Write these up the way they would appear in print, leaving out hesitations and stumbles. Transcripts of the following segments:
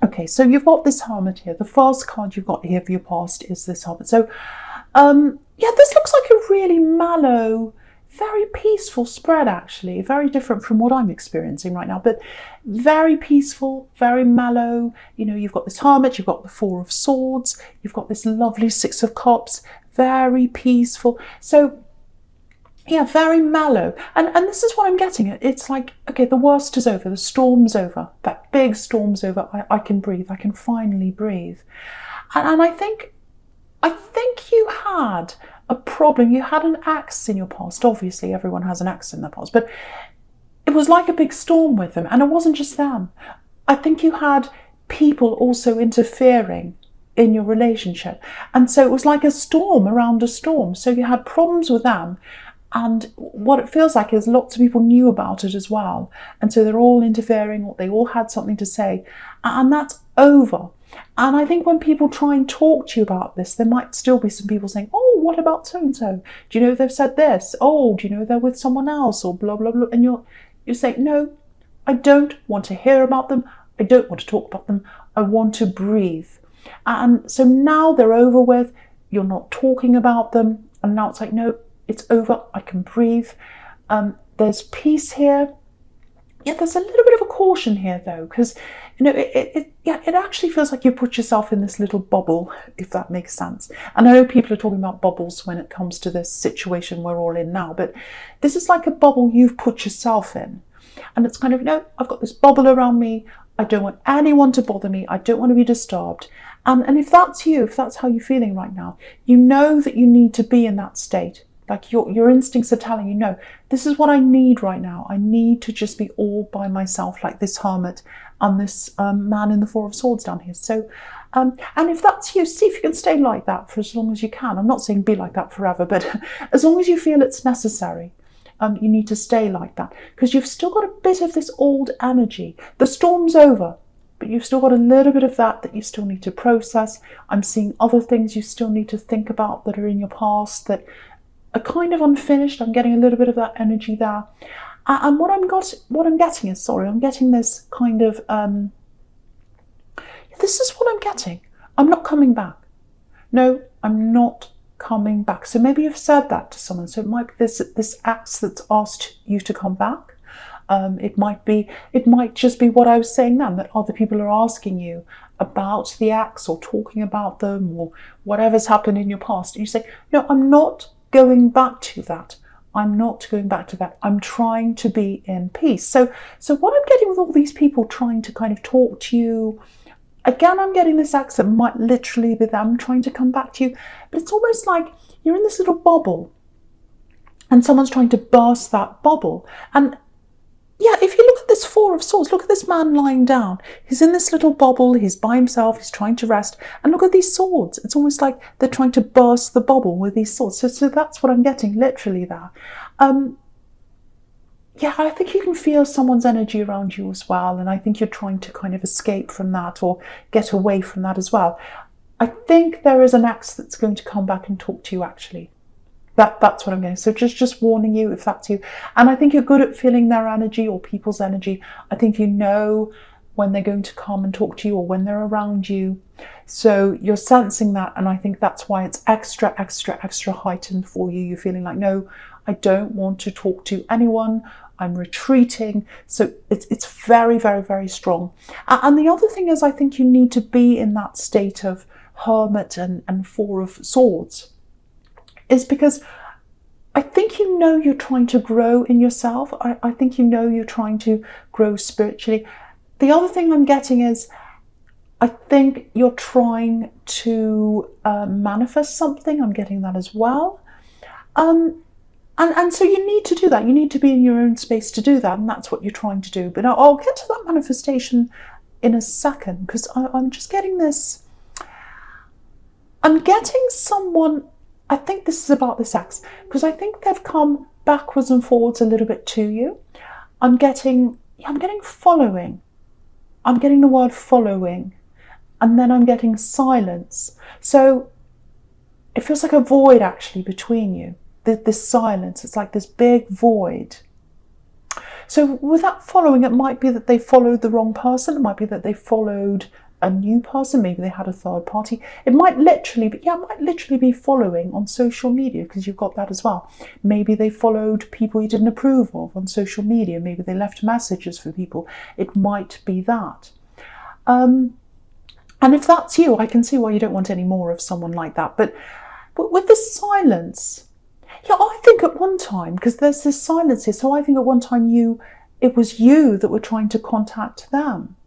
Okay, so you've got this Hermit here. The first card you've got here for your past is this Hermit. So, yeah, this looks like a really mellow, very peaceful spread, actually. Very different from what I'm experiencing right now, but very peaceful, very mellow. You know, you've got this Hermit, you've got the Four of Swords, you've got this lovely Six of Cups, very peaceful. So, yeah, very mellow. And this is what I'm getting at. It's like, okay, the worst is over. The storm's over. That big storm's over. I can breathe. I can finally breathe. And I think you had a problem. You had an ex in your past. Obviously, everyone has an ex in their past. But it was like a big storm with them. And it wasn't just them. I think you had people also interfering in your relationship. And so it was like a storm around a storm. So you had problems with them. And what it feels like is lots of people knew about it as well. And so they're all interfering, or they all had something to say. And that's over. And I think when people try and talk to you about this, there might still be some people saying, oh, what about so-and-so? Do you know they've said this? Oh, do you know they're with someone else? Or blah, blah, blah. And you're saying, no, I don't want to hear about them. I don't want to talk about them. I want to breathe. And so now they're over with. You're not talking about them. And now it's like, no, it's over. I can breathe. There's peace here. Yeah, there's a little bit of a caution here, though, because you know it actually feels like you put yourself in this little bubble, if that makes sense. And I know people are talking about bubbles when it comes to this situation we're all in now, but this is like a bubble you've put yourself in, and it's kind of, no, I've got this bubble around me. I don't want anyone to bother me. I don't want to be disturbed. And if that's you, if that's how you're feeling right now, you know that you need to be in that state. Like your instincts are telling you, no, this is what I need right now. I need to just be all by myself, like this Hermit and this man in the Four of Swords down here. So, and if that's you, see if you can stay like that for as long as you can. I'm not saying be like that forever, but as long as you feel it's necessary, you need to stay like that, because you've still got a bit of this old energy. The storm's over, but you've still got a little bit of that you still need to process. I'm seeing other things you still need to think about that are in your past that are kind of unfinished. I'm getting a little bit of that energy there. And what I'm getting is, I'm getting this kind of, this is what I'm getting. I'm not coming back. No, I'm not coming back. So maybe you've said that to someone. So it might be this ex that's asked you to come back. It might just be what I was saying then, that other people are asking you about the ex or talking about them or whatever's happened in your past. And you say, no, I'm not going back to that. I'm not going back to that. I'm trying to be in peace. So what I'm getting with all these people trying to kind of talk to you, again, I'm getting this accent might literally be them trying to come back to you, but it's almost like you're in this little bubble and someone's trying to burst that bubble. And yeah, if you look at this Four of Swords, look at this man lying down. He's in this little bubble, he's by himself, he's trying to rest. And look at these swords. It's almost like they're trying to burst the bubble with these swords. So that's what I'm getting literally there. Yeah, I think you can feel someone's energy around you as well. And I think you're trying to kind of escape from that or get away from that as well. I think there is an ex that's going to come back and talk to you, actually. That's what I'm getting. So just warning you if that's you. And I think you're good at feeling their energy or people's energy. I think you know when they're going to come and talk to you or when they're around you. So you're sensing that. And I think that's why it's extra heightened for you. You're feeling like, no, I don't want to talk to anyone. I'm retreating. So it's very, very, very strong. And the other thing is, I think you need to be in that state of Hermit and Four of Swords. Is because I think you know you're trying to grow in yourself. I think you know you're trying to grow spiritually. The other thing I'm getting is I think you're trying to manifest something. I'm getting that as well. And so you need to do that. You need to be in your own space to do that. And that's what you're trying to do. But I'll get to that manifestation in a second, because I'm just getting this. I'm getting someone. I think this is about this ex, because I think they've come backwards and forwards a little bit to you. I'm getting following. I'm getting the word following, and then I'm getting silence. So it feels like a void actually between you. This silence, it's like this big void. So with that following, it might be that they followed the wrong person. It might be that they followed a new person. Maybe they had a third party. It might literally be following on social media, because you've got that as well. Maybe they followed people you didn't approve of on social media. Maybe they left messages for people. It might be that. And if that's you, I can see why you don't want any more of someone like that. But with the silence, yeah, I think at one time, because there's this silence here, so I think at one time it was you that were trying to contact them.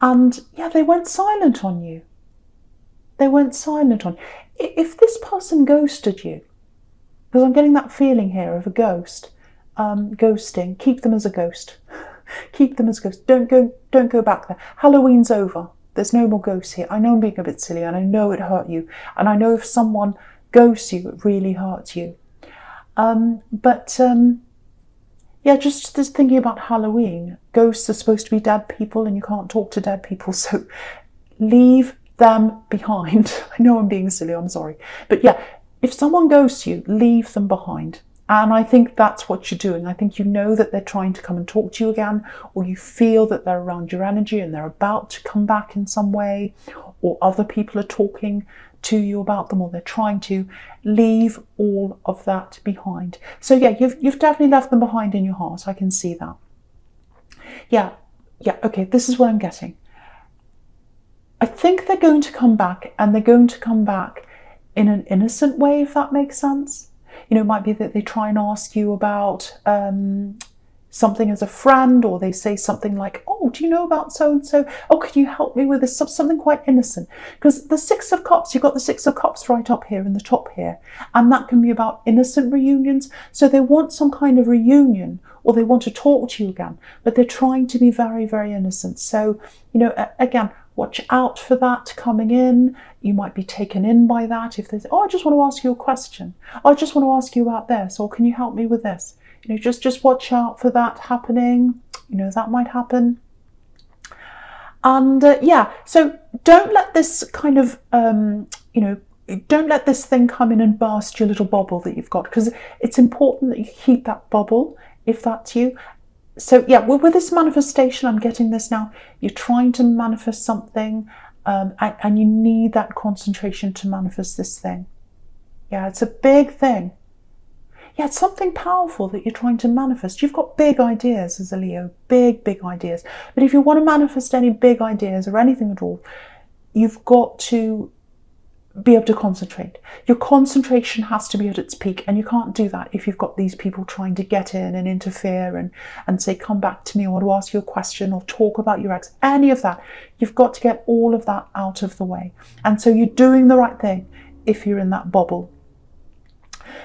And yeah, they went silent on you. They went silent on you. If this person ghosted you, because I'm getting that feeling here of a ghost, ghosting, keep them as a ghost. Keep them as ghosts. Don't go back there. Halloween's over. There's no more ghosts here. I know I'm being a bit silly, and I know it hurt you. And I know if someone ghosts you, it really hurts you. Yeah, just thinking about Halloween. Ghosts are supposed to be dead people, and you can't talk to dead people, so leave them behind. I know I'm being silly, I'm sorry. But yeah, if someone ghosts you, leave them behind. And I think that's what you're doing. I think you know that they're trying to come and talk to you again, or you feel that they're around your energy and they're about to come back in some way, or other people are talking to you about them, or they're trying to. Leave all of that behind. So yeah, you've definitely left them behind in your heart. I can see that. Yeah, okay, this is what I'm getting. I think they're going to come back, and they're going to come back in an innocent way, if that makes sense. You know, it might be that they try and ask you about something as a friend, or they say something like, oh, do you know about so-and-so? Oh, could you help me with this? Something quite innocent. Because the Six of Cups, you've got the Six of Cups right up here in the top here. And that can be about innocent reunions. So they want some kind of reunion, or they want to talk to you again, but they're trying to be very, very innocent. So, you know, again, watch out for that coming in. You might be taken in by that. If there's, oh, I just want to ask you a question. Oh, I just want to ask you about this, or can you help me with this? You know, just watch out for that happening. You know, that might happen. And yeah, so don't let this kind of, you know, don't let this thing come in and burst your little bubble that you've got, because it's important that you keep that bubble, if that's you. So yeah, with this manifestation, I'm getting this now. You're trying to manifest something, and you need that concentration to manifest this thing. Yeah, it's a big thing. Yeah, it's something powerful that you're trying to manifest. You've got big ideas as a Leo, big ideas. But if you want to manifest any big ideas or anything at all, you've got to be able to concentrate. Your concentration has to be at its peak, and you can't do that if you've got these people trying to get in and interfere and say, come back to me, I want to ask you a question, or talk about your ex, any of that. You've got to get all of that out of the way. And so you're doing the right thing if you're in that bubble.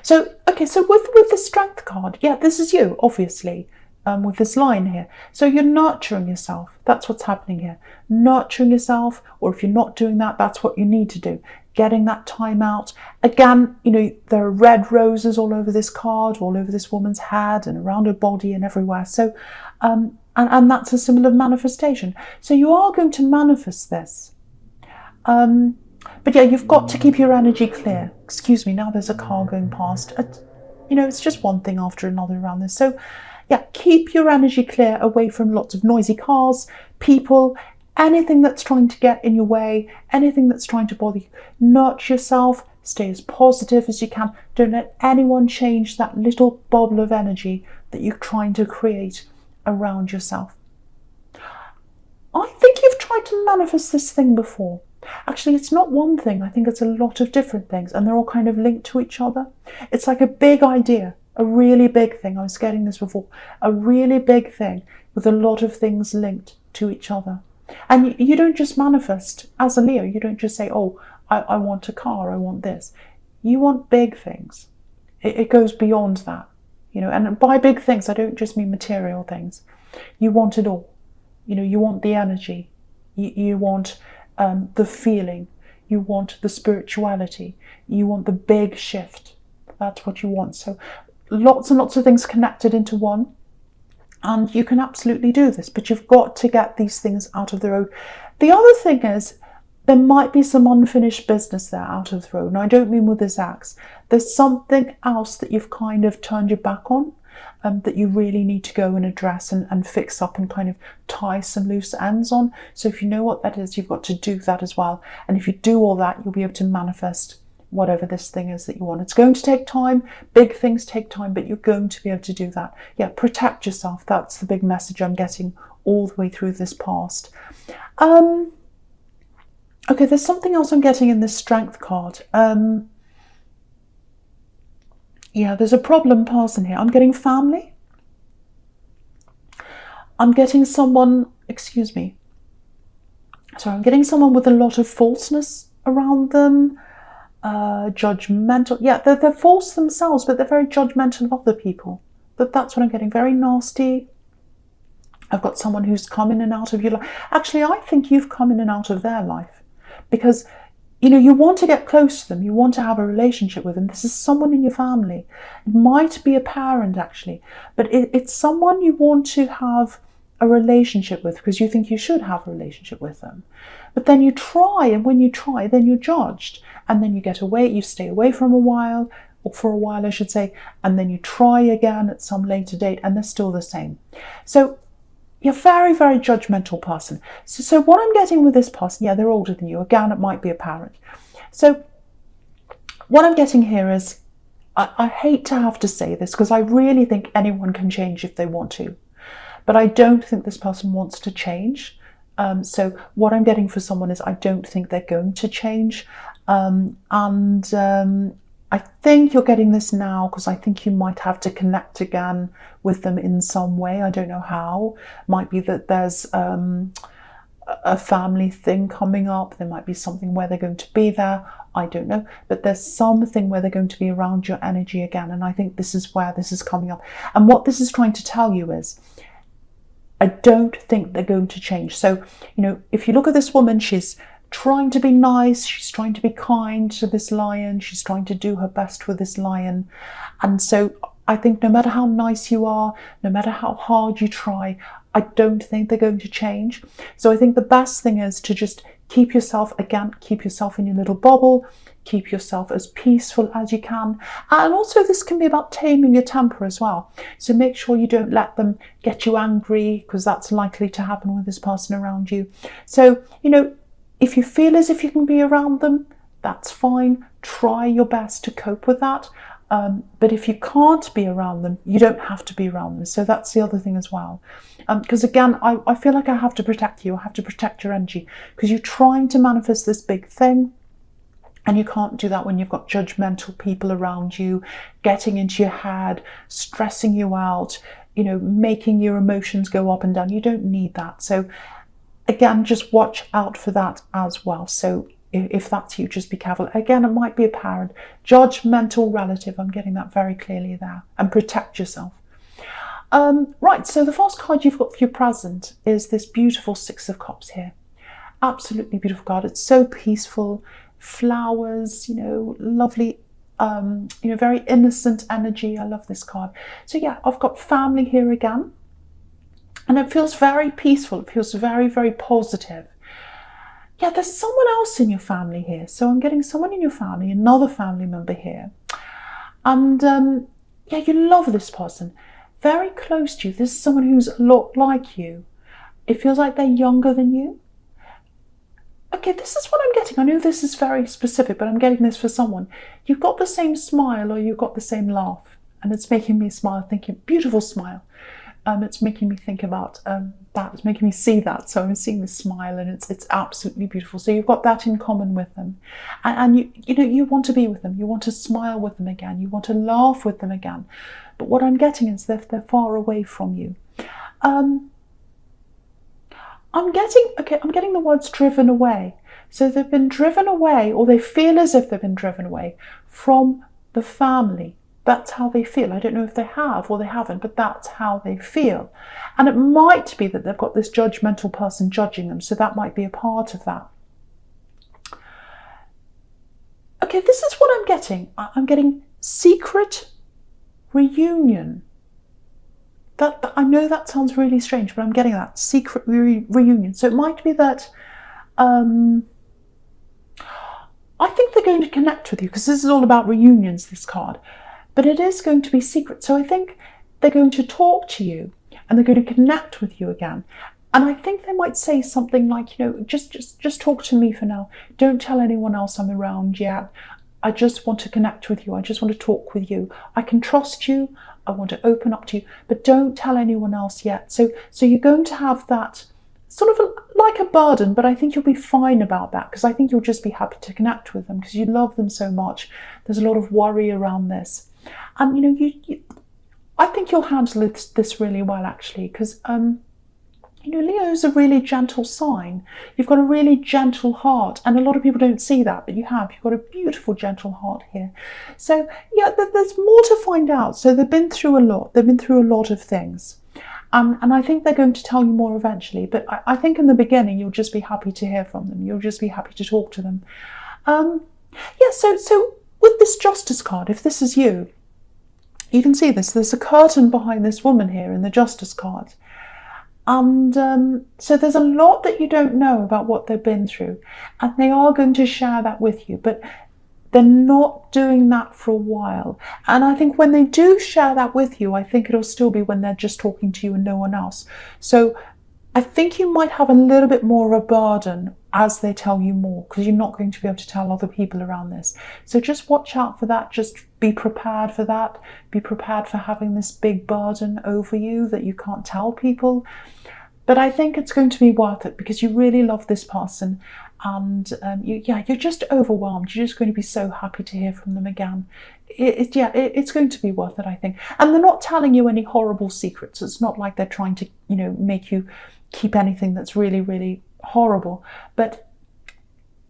So, okay, so with the Strength card, yeah, this is you, obviously, with this line here. So you're nurturing yourself. That's what's happening here. Nurturing yourself, or if you're not doing that, that's what you need to do. Getting that time out. Again, you know, there are red roses all over this card, all over this woman's head and around her body and everywhere. So, and that's a symbol of manifestation. So you are going to manifest this. But yeah, you've got to keep your energy clear. Excuse me, now there's a car going past. You know, it's just one thing after another around this. So yeah, keep your energy clear, away from lots of noisy cars, people, anything that's trying to get in your way, anything that's trying to bother you. Nurture yourself, stay as positive as you can. Don't let anyone change that little bubble of energy that you're trying to create around yourself. I think you've tried to manifest this thing before. Actually, it's not one thing. I think it's a lot of different things, and they're all kind of linked to each other. It's like a big idea, a really big thing. I was getting this before. A really big thing with a lot of things linked to each other. And you don't just manifest as a Leo. You don't just say, oh, I want a car, I want this. You want big things. It goes beyond that. You know, and by big things, I don't just mean material things. You want it all. You know, you want the energy. You want the feeling. You want the spirituality. You want the big shift. That's what you want. So lots and lots of things connected into one. And you can absolutely do this, but you've got to get these things out of the road. The other thing is, there might be some unfinished business there out of the road. Now, I don't mean with this axe. There's something else that you've kind of turned your back on. that you really need to go and address and fix up and kind of tie some loose ends on. So if you know what that is, you've got to do that as well. And if you do all that, you'll be able to manifest whatever this thing is that you want. It's going to take time. Big things take time, but you're going to be able to do that. Yeah, protect yourself. That's the big message I'm getting all the way through this past. Okay, there's something else I'm getting in this Strength card. Yeah, there's a problem person here. I'm getting family. I'm getting someone, excuse me. Sorry, I'm getting someone with a lot of falseness around them. Judgmental. Yeah, they're false themselves, but they're very judgmental of other people. That's what I'm getting. Very nasty. I've got someone who's come in and out of your life. Actually, I think you've come in and out of their life because, you know, you want to get close to them. You want to have a relationship with them. This is someone in your family. It might be a parent, actually, but it's someone you want to have a relationship with because you think you should have a relationship with them. But then you try, and when you try, then you're judged. And then you get away, you stay away from a while, or for a while, I should say, and then you try again at some later date, and they're still the same. So you're a very, very judgmental person. So what I'm getting with this person, yeah, they're older than you. Again, it might be a parent. So what I'm getting here is, I hate to have to say this because I really think anyone can change if they want to. But I don't think this person wants to change. So what I'm getting for someone is I don't think they're going to change. I think you're getting this now because I think you might have to connect again with them in some way. I don't know how. Might be that there's a family thing coming up. There might be something where they're going to be there. I don't know. But there's something where they're going to be around your energy again. And I think this is where this is coming up. And what this is trying to tell you is, I don't think they're going to change. So, you know, if you look at this woman, she's trying to be nice, she's trying to be kind to this lion, she's trying to do her best with this lion. And so I think no matter how nice you are, no matter how hard you try, I don't think they're going to change. So I think the best thing is to just keep yourself in your little bubble, keep yourself as peaceful as you can. And also this can be about taming your temper as well. So make sure you don't let them get you angry because that's likely to happen with this person around you. So, you know, if you feel as if you can be around them, that's fine. Try your best to cope with that. But if you can't be around them, you don't have to be around them. So that's the other thing as well. Because again, I feel like I have to protect you. I have to protect your energy because you're trying to manifest this big thing. And you can't do that when you've got judgmental people around you, getting into your head, stressing you out, you know, making your emotions go up and down. You don't need that. So again, just watch out for that as well. So if that's you, just be careful. Again, it might be a parent, judgmental relative. I'm getting that very clearly there. And protect yourself. Right, so the first card you've got for your present is this beautiful Six of Cups here. Absolutely beautiful card. It's so peaceful. Flowers, you know, lovely, you know, very innocent energy. I love this card. So yeah, I've got family here again. And it feels very peaceful. It feels very, very positive. Yeah, there's someone else in your family here. So I'm getting someone in your family, another family member here. And yeah, you love this person. Very close to you. This is someone who's a lot like you. It feels like they're younger than you. Okay, this is what I'm getting. I know this is very specific, but I'm getting this for someone. You've got the same smile or you've got the same laugh. And it's making me smile, thinking, beautiful smile. It's making me think about that. It's making me see that. So I'm seeing this smile and it's absolutely beautiful. So you've got that in common with them. And you know, you want to be with them. You want to smile with them again. You want to laugh with them again. But what I'm getting is they're far away from you. I'm getting the words driven away. So they've been driven away, or they feel as if they've been driven away from the family. That's how they feel. I don't know if they have or they haven't, but that's how they feel. And it might be that they've got this judgmental person judging them, so that might be a part of that. Okay, this is what I'm getting. I'm getting secret reunion. That I know that sounds really strange, but I'm getting that secret reunion. So it might be that I think they're going to connect with you because this is all about reunions, this card. But it is going to be secret. So I think they're going to talk to you and they're going to connect with you again. And I think they might say something like, just talk to me for now. Don't tell anyone else I'm around yet. I just want to connect with you. I just want to talk with you. I can trust you. I want to open up to you, but don't tell anyone else yet. So you're going to have that sort of like a burden, but I think you'll be fine about that, because I think you'll just be happy to connect with them because you love them so much. There's a lot of worry around this. And, I think you'll handle this really well, actually, because, Leo is a really gentle sign. You've got a really gentle heart, and a lot of people don't see that, but you have. You've got a beautiful, gentle heart here. So, yeah, there's more to find out. So they've been through a lot. They've been through a lot of things. And I think they're going to tell you more eventually. But I think in the beginning, you'll just be happy to hear from them. You'll just be happy to talk to them. So with this Justice card, if this is you, you can see this. There's a curtain behind this woman here in the Justice card. And so there's a lot that you don't know about what they've been through, and they are going to share that with you, but they're not doing that for a while. And I think when they do share that with you, I think it'll still be when they're just talking to you and no one else. So I think you might have a little bit more of a burden as they tell you more, because you're not going to be able to tell other people around this. So just watch out for that. Just be prepared for that. Be prepared for having this big burden over you that you can't tell people. But I think it's going to be worth it, because you really love this person, and you're just overwhelmed. You're just going to be so happy to hear from them again. It's going to be worth it, I think. And they're not telling you any horrible secrets. It's not like they're trying to, make you keep anything that's really, really horrible. But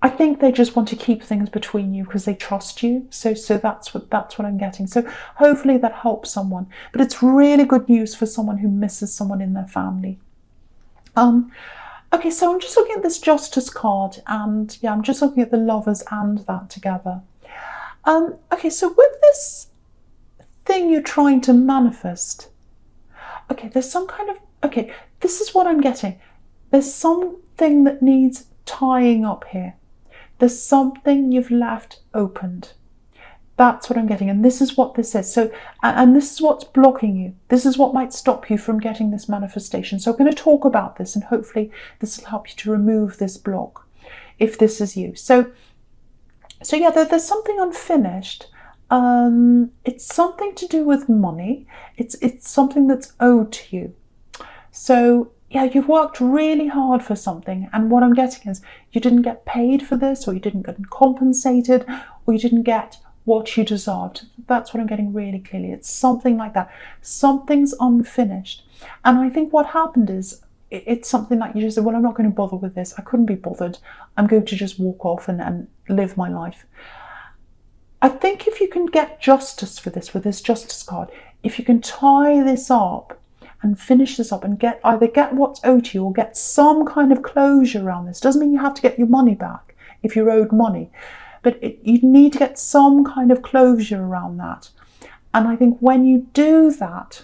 I think they just want to keep things between you because they trust you. So that's what I'm getting. So hopefully that helps someone. But it's really good news for someone who misses someone in their family. Okay, so I'm just looking at this Justice card, and I'm just looking at the Lovers and that together. Okay, so with this thing you're trying to manifest, okay, there's some kind of, okay, this is what I'm getting. There's something that needs tying up here. There's something you've left opened. That's what I'm getting, and this is what this is. So, and this is what's blocking you. This is what might stop you from getting this manifestation. So I'm going to talk about this, and hopefully this will help you to remove this block, if this is you. So yeah, there's something unfinished. It's something to do with money. It's something that's owed to you. So yeah, you've worked really hard for something, and what I'm getting is you didn't get paid for this, or you didn't get compensated, or you didn't get what you deserved. That's what I'm getting really clearly. It's something like that. Something's unfinished. And I think what happened is it's something like you just said, well, I'm not going to bother with this. I couldn't be bothered. I'm going to just walk off and live my life. I think if you can get justice for this, with this Justice card, if you can tie this up and finish this up and either get what's owed to you or get some kind of closure around this. Doesn't mean you have to get your money back if you're owed money. But you need to get some kind of closure around that. And I think when you do that,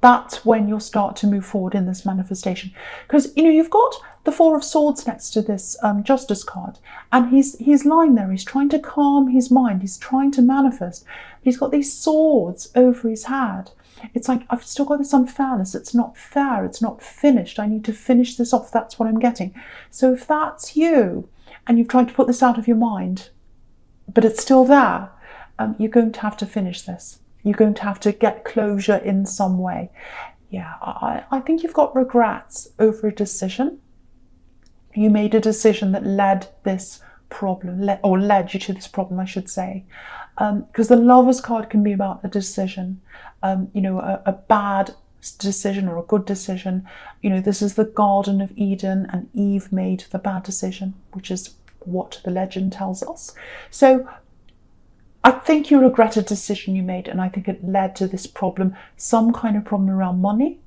that's when you'll start to move forward in this manifestation. Because, you've got the Four of Swords next to this Justice card. And he's lying there. He's trying to calm his mind. He's trying to manifest. He's got these swords over his head. It's like, I've still got this unfairness. It's not fair. It's not finished. I need to finish this off. That's what I'm getting. So if that's you, and you've tried to put this out of your mind, but it's still there, you're going to have to finish this. You're going to have to get closure in some way. Yeah, I think you've got regrets over a decision. You made a decision that led this problem, led you to this problem, I should say. Because the Lovers card can be about a decision, a bad decision or a good decision. This is the Garden of Eden, and Eve made the bad decision, which is what the legend tells us. So I think you regret a decision you made, and I think it led to this problem, some kind of problem around money.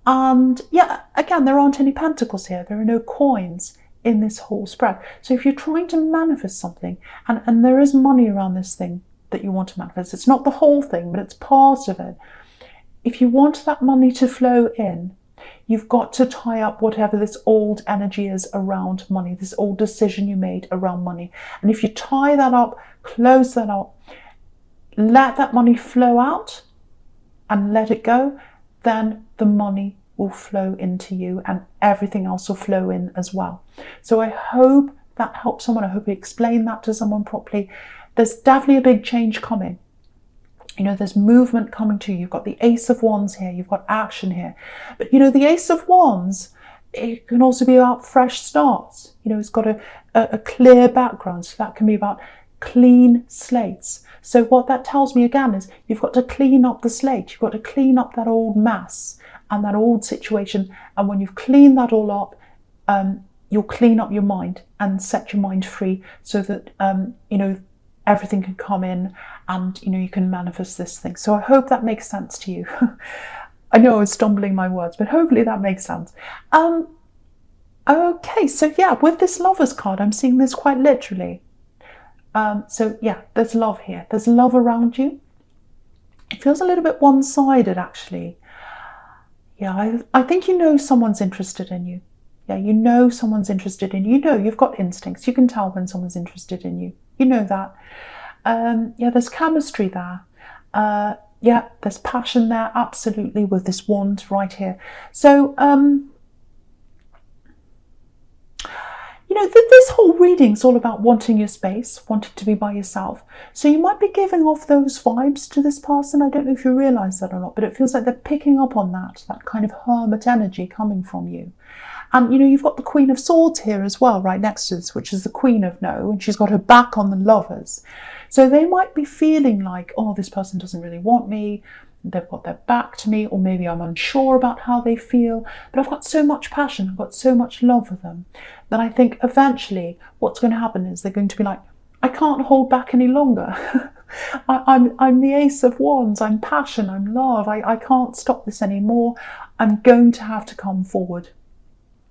And yeah, again, there aren't any pentacles here. There are no coins in this whole spread. So if you're trying to manifest something, and there is money around this thing that you want to manifest, it's not the whole thing, but it's part of it. If you want that money to flow in, you've got to tie up whatever this old energy is around money, this old decision you made around money. And if you tie that up, close that up, let that money flow out, and let it go, then the money will flow into you and everything else will flow in as well. So I hope that helps someone. I hope you explain that to someone properly. There's definitely a big change coming. You know, there's movement coming to you. You've got the Ace of Wands here. You've got action here. But, you know, the Ace of Wands, it can also be about fresh starts. You know, it's got a clear background. So that can be about clean slates. So what that tells me again is you've got to clean up the slate. You've got to clean up that old mess and that old situation. And when you've cleaned that all up, you'll clean up your mind and set your mind free so that, you know, everything can come in and, you know, you can manifest this thing. So I hope that makes sense to you. I know I was stumbling my words, but hopefully that makes sense. Okay, so yeah, with this Lovers card, I'm seeing this quite literally. So yeah, there's love here. There's love around you. It feels a little bit one-sided, actually. Yeah, I think you know someone's interested in you. Yeah, you know someone's interested in you. You know, you've got instincts. You can tell when someone's interested in you. You know that. Yeah, there's chemistry there. Yeah, there's passion there, absolutely, with this wand right here. So, you know, this whole reading's all about wanting your space, wanting to be by yourself. So you might be giving off those vibes to this person. I don't know if you realise that or not, but it feels like they're picking up on that kind of hermit energy coming from you. And, you know, you've got the Queen of Swords here as well, right next to this, which is the Queen of No, and she's got her back on the Lovers. So they might be feeling like, oh, this person doesn't really want me. They've got their back to me, or maybe I'm unsure about how they feel, but I've got so much passion, I've got so much love for them, that I think eventually what's going to happen is they're going to be like, I can't hold back any longer. I'm the Ace of Wands, I'm passion, I'm love, I can't stop this anymore. I'm going to have to come forward.